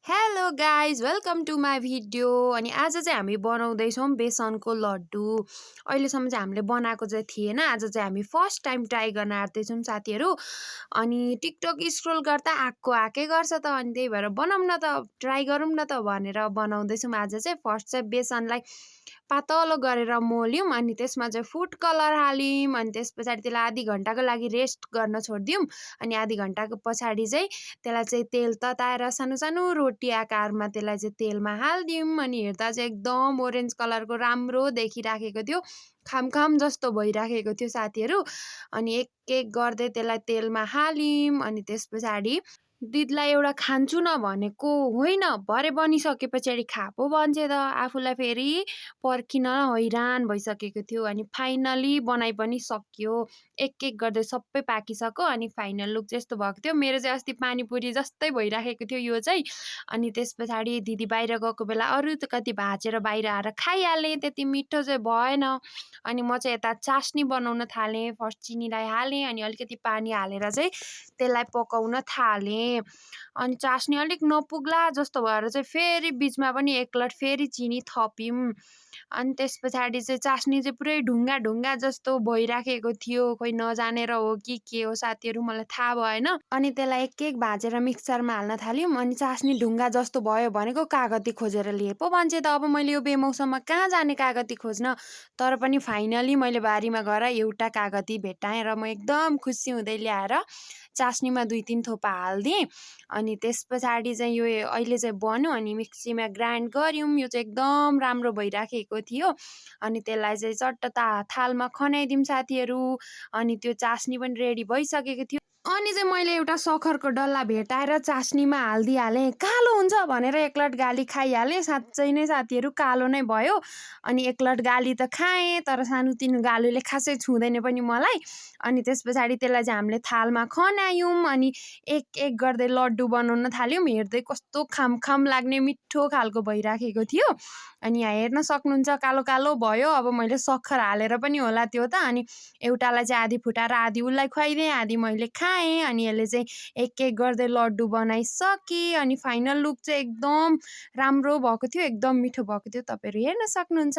Hello guys welcome to my video. अनि आज चाहिँ हामी बनाउँदैछौँ बेसनको लड्डु। अहिलेसम्म चाहिँ हामीले बनाएको चाहिँ थिएन, आज चाहिँ हामी फर्स्ट टाइम ट्राई गर्न आँट्दैछौँ साथीहरू। अनि टिकटक स्क्रोल गर्दा आएकै गर्छ त, अनि त्यही भएर बनाऊँ न त, ट्राई गरौँ न त भनेर बनाउँदैछौँ। आज चाहिँ फर्स्ट चाहिँ बेसनलाई पातलो गरेर मोल्यौँ, अनि त्यसमा चाहिँ फुड कलर हाल्यौँ, अनि त्यस पछाडि त्यसलाई आधी घन्टाको लागि रेस्ट गर्न छोडिदियौँ। अनि आधी घन्टाको पछाडि चाहिँ त्यसलाई चाहिँ तेल तताएर सानो सानो रोटी आकारमा त्यसलाई चाहिँ तेलमा हालिदियौँ। अनि हेर्दा चाहिँ एकदम ओरेन्ज कलरको राम्रो देखिराखेको थियो, खामखाम जस्तो भइराखेको थियो साथीहरू। अनि एक एक गर्दै त्यसलाई तेलमा हाल्यौँ। अनि त्यस पछाडि दिदीलाई एउटा खान्छु न भनेको होइन, भरे बनिसके पछाडि खा पो भन्छे त, आफूलाई फेरि पर्खिन हैरान भइसकेको थियो। अनि फाइनली बनाइ पनि सकियो, एक एक गर्दै सबै पाकिसक्यो। अनि फाइनल लुक चाहिँ यस्तो भएको थियो। मेरो चाहिँ अस्ति पानीपुरी जस्तै भइराखेको थियो यो चाहिँ। अनि त्यस पछाडि दिदी बाहिर गएको बेला अरू त कति भाँचेर बाहिर आएर खाइहालेँ, त्यति मिठो चाहिँ भएन। अनि म चाहिँ यता चास्नी बनाउन थालेँ। फर्स्ट चिनीलाई हालेँ, अनि अलिकति पानी हालेर चाहिँ त्यसलाई पकाउन थालेँ। अनि चास्नी अलिक नपुग्ला जस्तो भएर चाहिँ फेरि बिचमा पनि एकलट फेरि चिनी थप्यौँ। अनि त्यस पछाडि चाहिँ चास्नी चाहिँ पुरै ढुङ्गा ढुङ्गा जस्तो भइराखेको थियो, खोइ नजानेर हो कि के हो साथीहरू, मलाई थाहा भएन। अनि त्यसलाई एक एक भाँचेर मिक्सरमा हाल्न थाल्यौँ। अनि चास्नी ढुङ्गा जस्तो भयो भनेको कागती खोजेर लिए पो भन्छे त। अब मैले यो बेमौसममा कहाँ जाने कागती खोज्न, तर पनि फाइनली मैले बारीमा गएर एउटा कागती भेट्टाएँ र म एकदम खुसी हुँदै ल्याएर चास्नीमा 2-3 थोपा हालिदिएँ। अनि त्यस पछाडि चाहिँ यो अहिले चाहिँ बन्यो, अनि मिक्सीमा ग्राइन्ड गऱ्यौँ। यो चाहिँ एकदम राम्रो भइराखेको थियो। अनि त्यसलाई चाहिँ चट्ट थालमा खन्याइदिउँ साथीहरू। अनि त्यो चास्नी पनि रेडी भइसकेको थियो। अनि चाहिँ मैले एउटा सक्खरको डल्ला भेटाएर चास्नीमा हालिदिइहालेँ, कालो हुन्छ भनेर एकलट गाली खाइहालेँ। साँच्चै नै साथीहरू कालो नै भयो। अनि एकलट गाली त खाएँ, तर सानोतिनो गालीले खासै छुँदैन पनि मलाई। अनि त्यस पछाडि त्यसलाई चाहिँ हामीले थालमा खन्यायौँ। अनि एक एक गर्दै लड्डु बनाउन थाल्यौँ। हेर्दै कस्तो खामखाम लाग्ने मिठो खालको भइराखेको थियो। अनि यहाँ हेर्न सक्नुहुन्छ कालो कालो भयो। अब मैले सक्खर हालेर पनि होला त्यो त। अनि एउटालाई चाहिँ आधी फुटाएर आधी उसलाई खुवाइदिएँ, आधी मैले खाएँ। अनि यसले चाहिँ एक एक गर्दै लड्डु बनाइसकेँ। अनि फाइनल लुक चाहिँ एकदम राम्रो भएको थियो, एकदम मिठो भएको थियो, तपाईँहरू हेर्न सक्नुहुन्छ।